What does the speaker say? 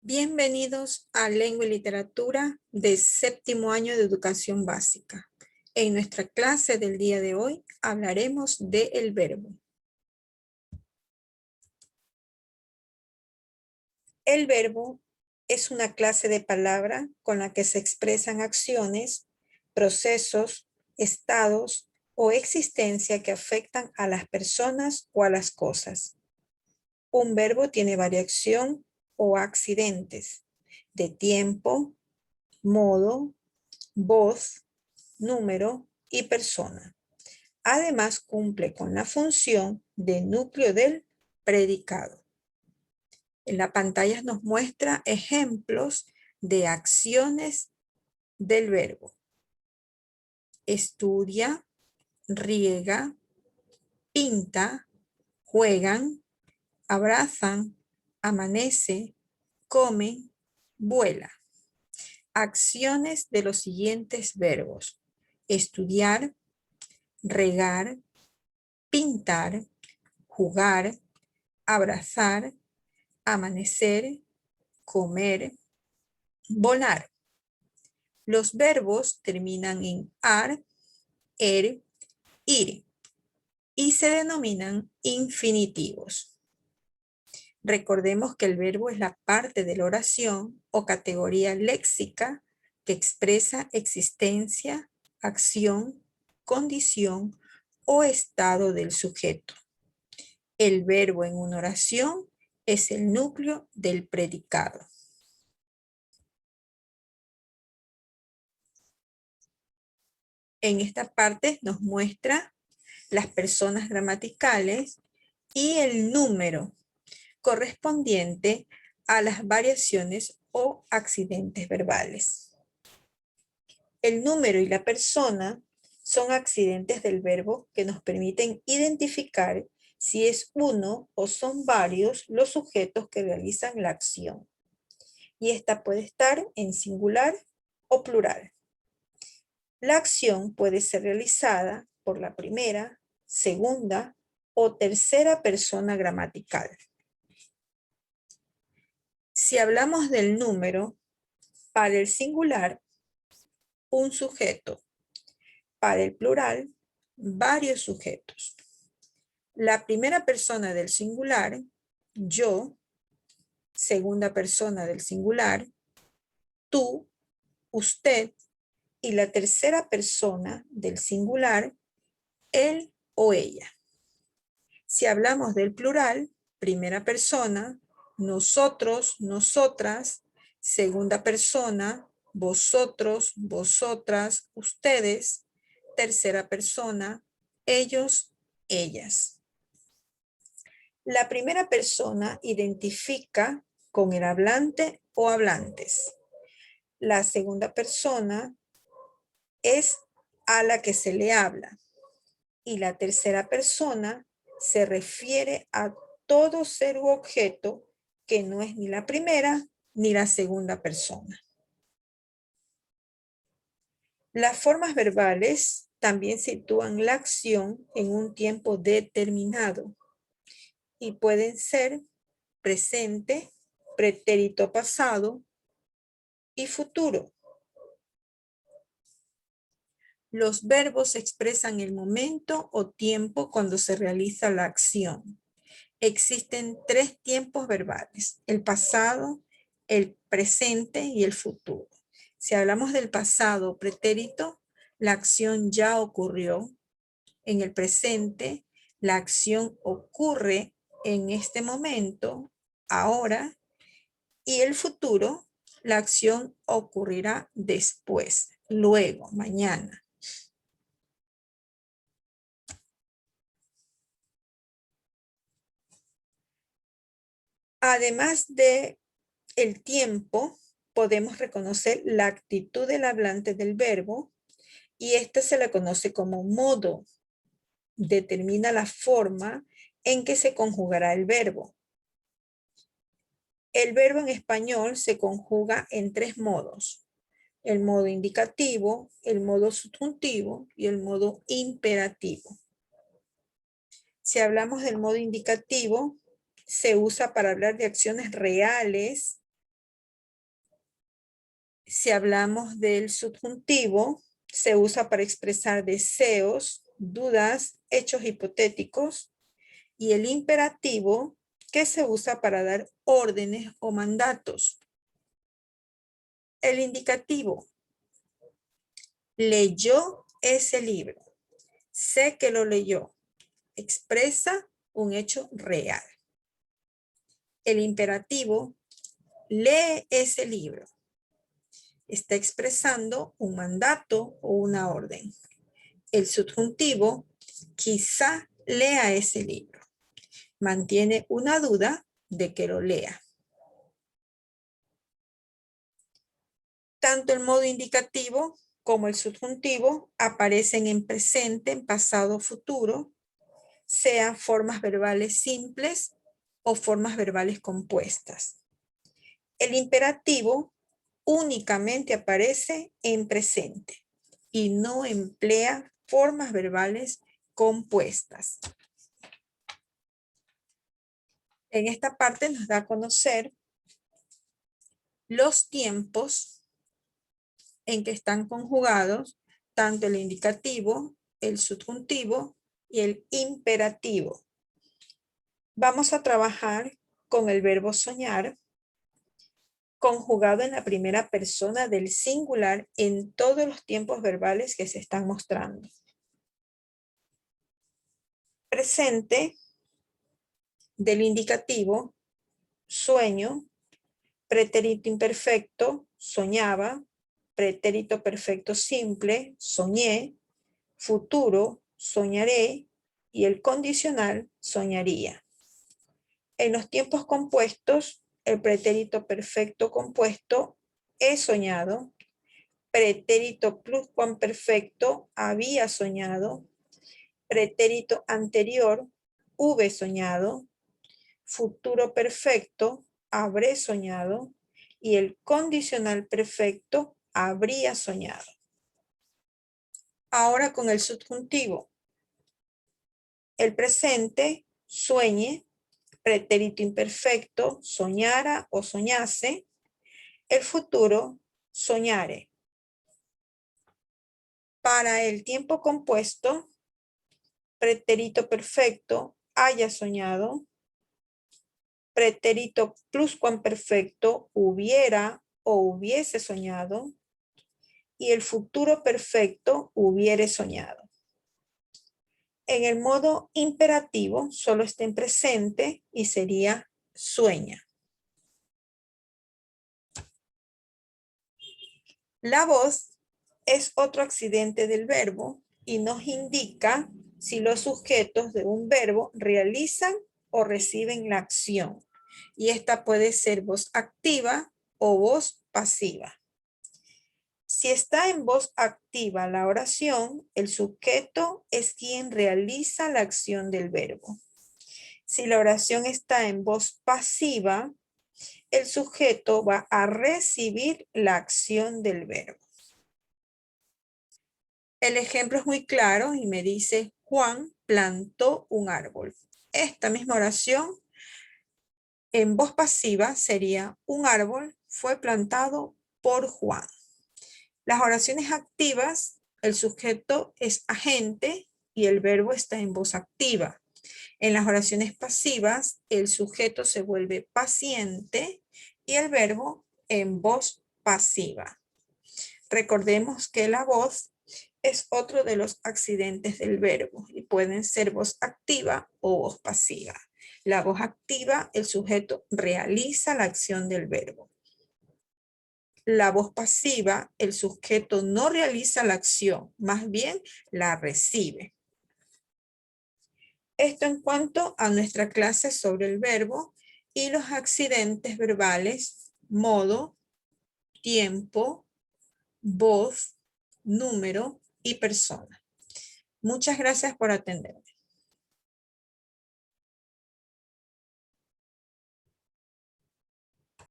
Bienvenidos a Lengua y Literatura de séptimo año de Educación Básica. En nuestra clase del día de hoy hablaremos de el verbo. El verbo es una clase de palabra con la que se expresan acciones, procesos, estados o existencia que afectan a las personas o a las cosas. Un verbo tiene variación o accidentes de tiempo, modo, voz, número y persona. Además, cumple con la función de núcleo del predicado. En la pantalla nos muestra ejemplos de acciones del verbo. Estudia, riega, pinta, juegan, abrazan, amanece, comen, vuela. Acciones de los siguientes verbos: estudiar, regar, pintar, jugar, abrazar, amanecer, comer, volar. Los verbos terminan en ar, er, ir y se denominan infinitivos. Recordemos que el verbo es la parte de la oración o categoría léxica que expresa existencia, acción, condición o estado del sujeto. El verbo en una oración es el núcleo del predicado. En esta parte nos muestra las personas gramaticales y el número correspondiente a las variaciones o accidentes verbales. El número y la persona son accidentes del verbo que nos permiten identificar si es uno o son varios los sujetos que realizan la acción. Y esta puede estar en singular o plural. La acción puede ser realizada por la primera, segunda o tercera persona gramatical. Si hablamos del número, para el singular, un sujeto. Para el plural, varios sujetos. La primera persona del singular, yo. Segunda persona del singular, tú, usted. Y la tercera persona del singular, él o ella. Si hablamos del plural, primera persona, nosotros, nosotras. Segunda persona, vosotros, vosotras, ustedes. Tercera persona, ellos, ellas. La primera persona identifica con el hablante o hablantes. La segunda persona es a la que se le habla. Y la tercera persona se refiere a todo ser u objeto que no es ni la primera ni la segunda persona. Las formas verbales también sitúan la acción en un tiempo determinado y pueden ser presente, pretérito pasado y futuro. Los verbos expresan el momento o tiempo cuando se realiza la acción. Existen tres tiempos verbales: el pasado, el presente y el futuro. Si hablamos del pasado pretérito, la acción ya ocurrió. En el presente, la acción ocurre en este momento, ahora. Y el futuro, la acción ocurrirá después, luego, mañana. Además de el tiempo, podemos reconocer la actitud del hablante del verbo y esta se la conoce como modo. Determina la forma en que se conjugará el verbo. El verbo en español se conjuga en tres modos: el modo indicativo, el modo subjuntivo y el modo imperativo. Si hablamos del modo indicativo, se usa para hablar de acciones reales Si hablamos del subjuntivo, se usa para expresar deseos, dudas, hechos hipotéticos. Y el imperativo, que se usa para dar órdenes o mandatos. El indicativo. Leyó ese libro. Sé que lo leyó. Expresa un hecho real. El imperativo. Lee ese libro. Está expresando un mandato o una orden. El subjuntivo. Quizá lea ese libro. Mantiene una duda de que lo lea. Tanto el modo indicativo como el subjuntivo aparecen en presente, en pasado, futuro, sean formas verbales simples o formas verbales compuestas. El imperativo únicamente aparece en presente y no emplea formas verbales compuestas. En esta parte nos da a conocer los tiempos en que están conjugados tanto el indicativo, el subjuntivo y el imperativo. Vamos a trabajar con el verbo soñar, conjugado en la primera persona del singular en todos los tiempos verbales que se están mostrando. Presente del indicativo, sueño, pretérito imperfecto, soñaba, pretérito perfecto simple, soñé, futuro, soñaré, y el condicional, soñaría. En los tiempos compuestos, el pretérito perfecto compuesto, he soñado, pretérito pluscuamperfecto, había soñado, pretérito anterior, hube soñado, futuro perfecto, habré soñado, y el condicional perfecto, habría soñado. Ahora con el subjuntivo. El presente, sueñe, pretérito imperfecto, soñara o soñase. El futuro, soñare. Para el tiempo compuesto, pretérito perfecto, haya soñado. Pretérito pluscuamperfecto, hubiera o hubiese soñado. Y el futuro perfecto, hubiere soñado. En el modo imperativo, solo está en presente y sería sueña. La voz es otro accidente del verbo y nos indica si los sujetos de un verbo realizan o reciben la acción. Y esta puede ser voz activa o voz pasiva. Si está en voz activa la oración, el sujeto es quien realiza la acción del verbo. Si la oración está en voz pasiva, el sujeto va a recibir la acción del verbo. El ejemplo es muy claro y me dice, Juan plantó un árbol. Esta misma oración en voz pasiva sería, un árbol fue plantado por Juan. Las oraciones activas, el sujeto es agente y el verbo está en voz activa. En las oraciones pasivas, el sujeto se vuelve paciente y el verbo en voz pasiva. Recordemos que la voz es otro de los accidentes del verbo y pueden ser voz activa o voz pasiva. La voz activa, el sujeto realiza la acción del verbo. La voz pasiva, el sujeto no realiza la acción, más bien la recibe. Esto en cuanto a nuestra clase sobre el verbo y los accidentes verbales, modo, tiempo, voz, número y persona. Muchas gracias por atender.